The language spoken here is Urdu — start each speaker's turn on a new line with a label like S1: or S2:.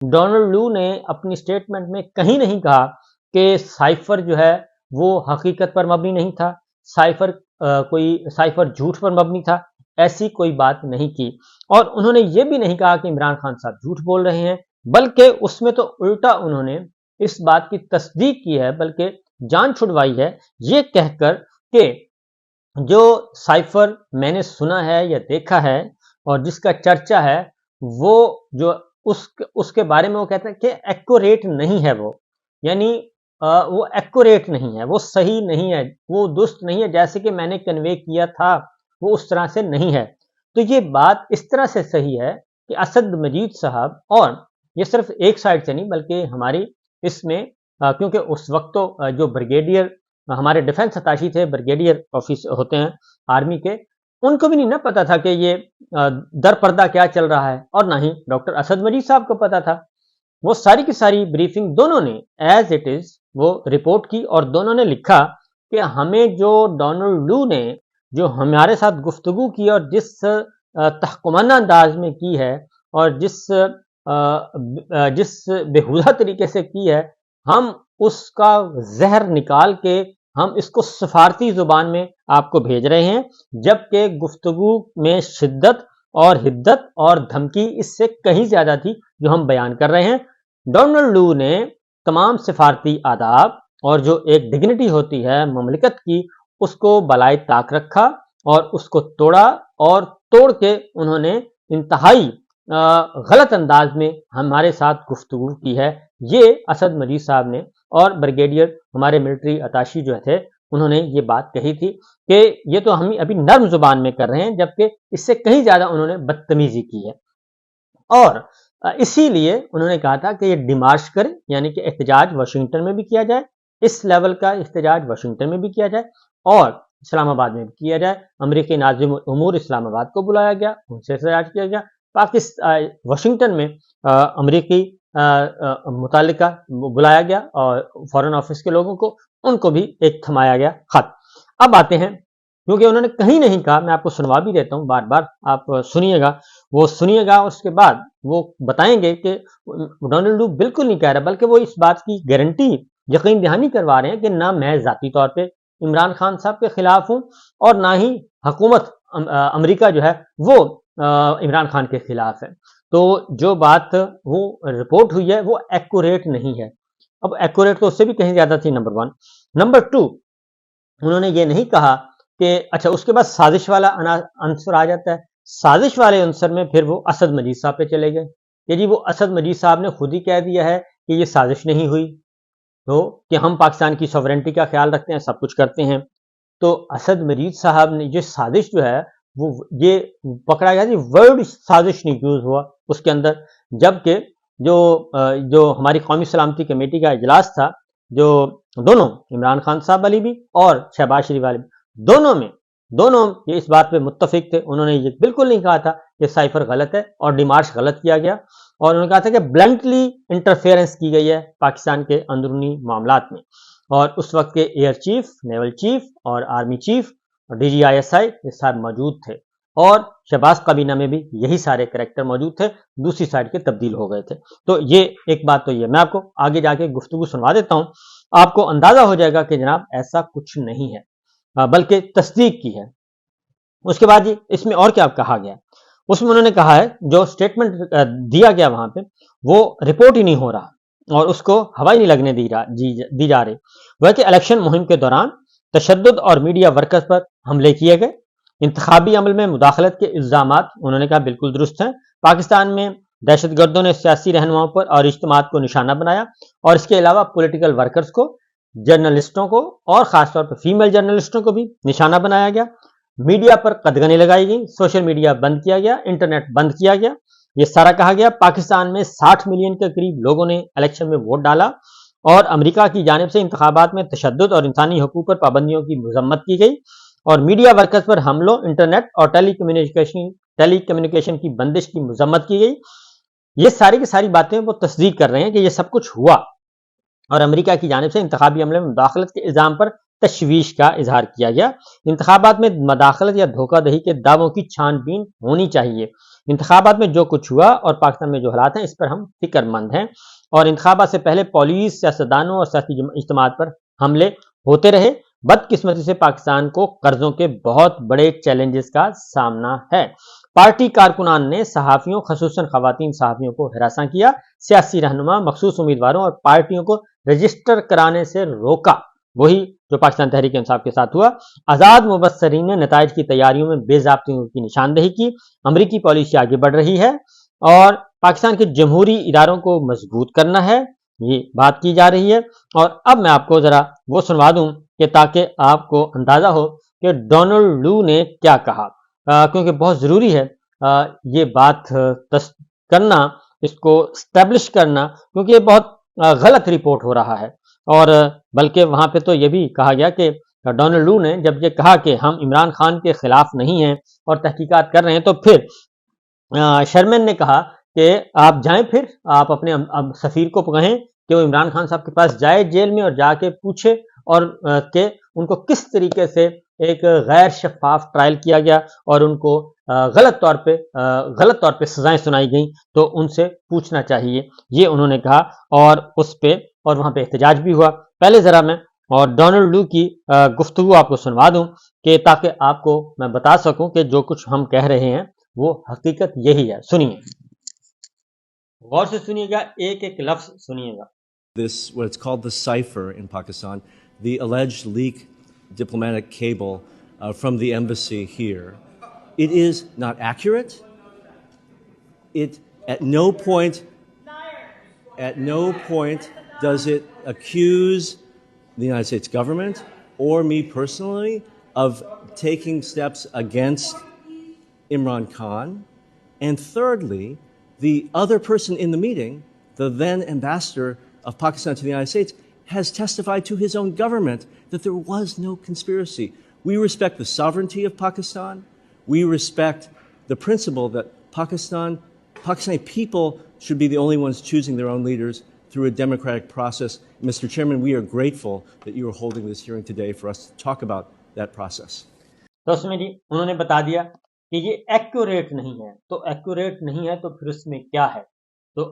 S1: ڈونلڈ لو نے اپنی اسٹیٹمنٹ میں کہیں نہیں کہا کہ سائفر جو ہے وہ حقیقت پر مبنی نہیں تھا، سائفر جھوٹ پر مبنی تھا، ایسی کوئی بات نہیں کی۔ اور انہوں نے یہ بھی نہیں کہا کہ عمران خان صاحب جھوٹ بول رہے ہیں، بلکہ اس میں تو الٹا انہوں نے اس بات کی تصدیق کی ہے، بلکہ جان چھڑوائی ہے، یہ کہہ کر کہ جو سائفر میں نے سنا ہے یا دیکھا ہے اور جس کا چرچا ہے، وہ جو اس کے بارے میں وہ کہتا ہے کہ ایکوریٹ نہیں ہے، وہ یعنی وہ ایکوریٹ نہیں ہے، وہ صحیح نہیں ہے، وہ درست نہیں ہے، جیسے کہ میں نے کنوے کیا تھا وہ اس طرح سے نہیں ہے۔ تو یہ بات اس طرح سے صحیح ہے کہ اسد مجید صاحب، اور یہ صرف ایک سائڈ سے نہیں بلکہ ہماری اس میں کیونکہ اس وقت تو جو بریگیڈیئر ہمارے ڈیفنس اتاشی تھے، بریگیڈیئر آفس ہوتے ہیں آرمی کے، ان کو بھی نہیں نہ پتا تھا کہ یہ در پردہ کیا چل رہا ہے، اور نہ ہی ڈاکٹر اسد مجید صاحب کو پتا تھا۔ وہ ساری کی ساری بریفنگ دونوں نے ایز اٹ از وہ رپورٹ کی، اور دونوں نے لکھا کہ ہمیں جو ڈونلڈ لو نے جو ہمارے ساتھ گفتگو کی اور جس تحکمانہ انداز میں کی ہے اور جس بےہودہ طریقے سے کی ہے، ہم اس کا زہر نکال کے ہم اس کو سفارتی زبان میں آپ کو بھیج رہے ہیں، جبکہ گفتگو میں شدت اور حدت اور دھمکی اس سے کہیں زیادہ تھی جو ہم بیان کر رہے ہیں۔ ڈونلڈ لو نے تمام سفارتی آداب اور جو ایک ڈگنیٹی ہوتی ہے مملکت کی، اس کو بالائے طاق رکھا اور اس کو توڑا، اور توڑ کے انہوں نے انتہائی غلط انداز میں ہمارے ساتھ گفتگو کی ہے۔ یہ اسد مجید صاحب نے اور بریگیڈیئر ہمارے ملٹری اتاشی جو تھے، انہوں نے یہ بات کہی تھی کہ یہ تو ہم ابھی نرم زبان میں کر رہے ہیں، جبکہ اس سے کہیں زیادہ انہوں نے بدتمیزی کی ہے۔ اور اسی لیے انہوں نے کہا تھا کہ یہ ڈیمارش کریں، یعنی کہ احتجاج واشنگٹن میں بھی کیا جائے، اس لیول کا احتجاج واشنگٹن میں بھی کیا جائے اور اسلام آباد میں بھی کیا جائے۔ امریکی ناظم امور اسلام آباد کو بلایا گیا، ان سے احتجاج کیا گیا۔ واشنگٹن میں امریکی متعلقہ بلایا گیا اور فارن آفس کے لوگوں کو، ان کو بھی ایک تھمایا گیا خط۔ اب آتے ہیں، کیونکہ انہوں نے کہیں نہیں کہا، میں آپ کو سنوا بھی دیتا ہوں، بار بار آپ سنیے گا، وہ سنیے گا، اس کے بعد وہ بتائیں گے کہ ڈونلڈ لو بالکل نہیں کہہ رہا، بلکہ وہ اس بات کی گارنٹی یقین دہانی کروا رہے ہیں کہ نہ میں ذاتی طور پہ عمران خان صاحب کے خلاف ہوں اور نہ ہی حکومت امریکہ جو ہے وہ عمران خان کے خلاف ہے۔ تو جو بات وہ رپورٹ ہوئی ہے وہ ایکوریٹ نہیں ہے۔ اب ایکوریٹ تو اس سے بھی کہیں زیادہ تھی، نمبر 1۔ نمبر 2، انہوں نے یہ نہیں کہا کہ اچھا اس کے بعد سازش والا عنصر آ جاتا ہے۔ سازش والے عنصر میں پھر وہ اسد مجید صاحب پہ چلے گئے کہ جی وہ اسد مجید صاحب نے خود ہی کہہ دیا ہے کہ یہ سازش نہیں ہوئی، تو کہ ہم پاکستان کی سوورنٹی کا خیال رکھتے ہیں، سب کچھ کرتے ہیں۔ تو اسد مجید صاحب نے یہ سازش جو ہے وہ یہ پکڑا گیا، ورڈ سازش نہیں یوز ہوا اس کے اندر، جبکہ جو ہماری قومی سلامتی کمیٹی کا اجلاس تھا، جو دونوں عمران خان صاحب والی بھی اور شہباز شریف والی بھی، دونوں یہ اس بات پہ متفق تھے۔ انہوں نے یہ بالکل نہیں کہا تھا کہ سائفر غلط ہے اور ڈیمارش غلط کیا گیا، اور انہوں نے کہا تھا کہ بلنٹلی انٹرفیئرنس کی گئی ہے پاکستان کے اندرونی معاملات میں۔ اور اس وقت کے ایئر چیف، نیول چیف اور آرمی چیف اور D G I S I یہ سب موجود تھے، اور شہباز کابینہ میں بھی یہی سارے کریکٹر موجود تھے، دوسری سائڈ کے تبدیل ہو گئے تھے۔ تو یہ ایک بات تو یہ میں آپ کو آگے جا کے گفتگو سنوا دیتا ہوں، آپ کو اندازہ ہو جائے گا کہ جناب ایسا کچھ نہیں ہے، بلکہ تصدیق کی ہے۔ اس کے بعد اس میں اور کیا کہا گیا، اس میں انہوں نے کہا ہے جو سٹیٹمنٹ دیا گیا وہاں پہ وہ رپورٹ ہی نہیں ہو رہا اور اس کو ہوا ہی نہیں لگنے دی جا رہی، وہ کہ الیکشن مہم کے دوران تشدد اور میڈیا ورکرز پر حملے کیے گئے، انتخابی عمل میں مداخلت کے الزامات انہوں نے کہا بالکل درست ہیں، پاکستان میں دہشت گردوں نے سیاسی رہنماؤں پر اور اجتماعات کو نشانہ بنایا، اور اس کے علاوہ پولیٹیکل ورکرز کو، جرنلسٹوں کو اور خاص طور پر فیمیل جرنلسٹوں کو بھی نشانہ بنایا گیا، میڈیا پر قدغنیں لگائی گئی، سوشل میڈیا بند کیا گیا، انٹرنیٹ بند کیا گیا، یہ سارا کہا گیا۔ پاکستان میں 60 ملین کے قریب لوگوں نے الیکشن میں ووٹ ڈالا، اور امریکہ کی جانب سے انتخابات میں تشدد اور انسانی حقوق پر پابندیوں کی مذمت کی گئی، اور میڈیا ورکرز پر حملوں، انٹرنیٹ اور ٹیلی کمیونیکیشن کی بندش کی مذمت کی گئی۔ یہ ساری کی ساری باتیں وہ تصدیق کر رہے ہیں کہ یہ سب کچھ ہوا، اور امریکہ کی جانب سے انتخابی عمل میں مداخلت کے الزام پر تشویش کا اظہار کیا گیا۔ انتخابات میں مداخلت یا دھوکہ دہی کے دعووں کی چھان بین ہونی چاہیے۔ انتخابات میں جو کچھ ہوا اور پاکستان میں جو حالات ہیں اس پر ہم فکر مند ہیں، اور انتخابات سے پہلے پولیس، سیاستدانوں اور سیاسی اجتماعات پر حملے ہوتے رہے۔ بدقسمتی سے پاکستان کو قرضوں کے بہت بڑے چیلنجز کا سامنا ہے۔ پارٹی کارکنان نے صحافیوں، خصوصاً خواتین صحافیوں کو ہراساں کیا، سیاسی رہنما، مخصوص امیدواروں اور پارٹیوں کو رجسٹر کرانے سے روکا، وہی جو پاکستان تحریک انصاف کے ساتھ ہوا۔ آزاد مبصرین نے نتائج کی تیاریوں میں بے ضابطگیوں کی نشاندہی کی۔ امریکی پالیسی آگے بڑھ رہی ہے اور پاکستان کے جمہوری اداروں کو مضبوط کرنا ہے، یہ بات کی جا رہی ہے۔ اور اب میں آپ کو ذرا وہ سنوا دوں کہ تاکہ آپ کو اندازہ ہو کہ ڈونلڈ لو نے کیا کہا، کیونکہ بہت ضروری ہے یہ بات کرنا، اس کو اسٹیبلش کرنا، کیونکہ یہ بہت غلط رپورٹ ہو رہا ہے۔ اور بلکہ وہاں پہ تو یہ بھی کہا گیا کہ ڈونلڈ لو نے جب یہ کہا کہ ہم عمران خان کے خلاف نہیں ہیں اور تحقیقات کر رہے ہیں، تو پھر شرمین نے کہا کہ آپ جائیں، پھر آپ اپنے سفیر کو کہیں کہ وہ عمران خان صاحب کے پاس جائے جیل میں اور جا کے پوچھے اور کہ ان کو کس طریقے سے ایک غیر شفاف ٹرائل کیا گیا اور ان کو غلط طور پہ سزائیں سنائی گئیں، تو ان سے پوچھنا چاہیے، یہ انہوں نے کہا۔ اور اس پہ اور وہاں پہ احتجاج بھی ہوا۔ پہلے ذرا میں اور ڈونلڈ لو کی گفتگو آپ کو سنوا دوں کہ تاکہ آپ کو میں بتا سکوں کہ جو کچھ ہم کہہ رہے ہیں وہ حقیقت یہی ہے۔ سنیے، غور سے سنیے گا، ایک ایک لفظ سنیے گا۔
S2: This, what it's called the cipher in Pakistan, the alleged leak diplomatic cable from the embassy here, it is not accurate. It at no point does it accuse the United States government or me personally of taking steps against Imran Khan. And thirdly, the other person in the meeting, the then ambassador of Pakistan to the United States, has testified to his own government that there was no conspiracy. We respect the sovereignty of Pakistan. We respect the principle that Pakistani people should be the only ones choosing their own leaders through a democratic process. Mr. Chairman, we are grateful that you are holding this hearing today for us to talk about that process.
S1: تو اس میں جی انہوں نے بتا دیا کہ یہ ایکوریٹ نہیں ہے، تو ایکوریٹ نہیں ہے تو پھر اس میں کیا ہے؟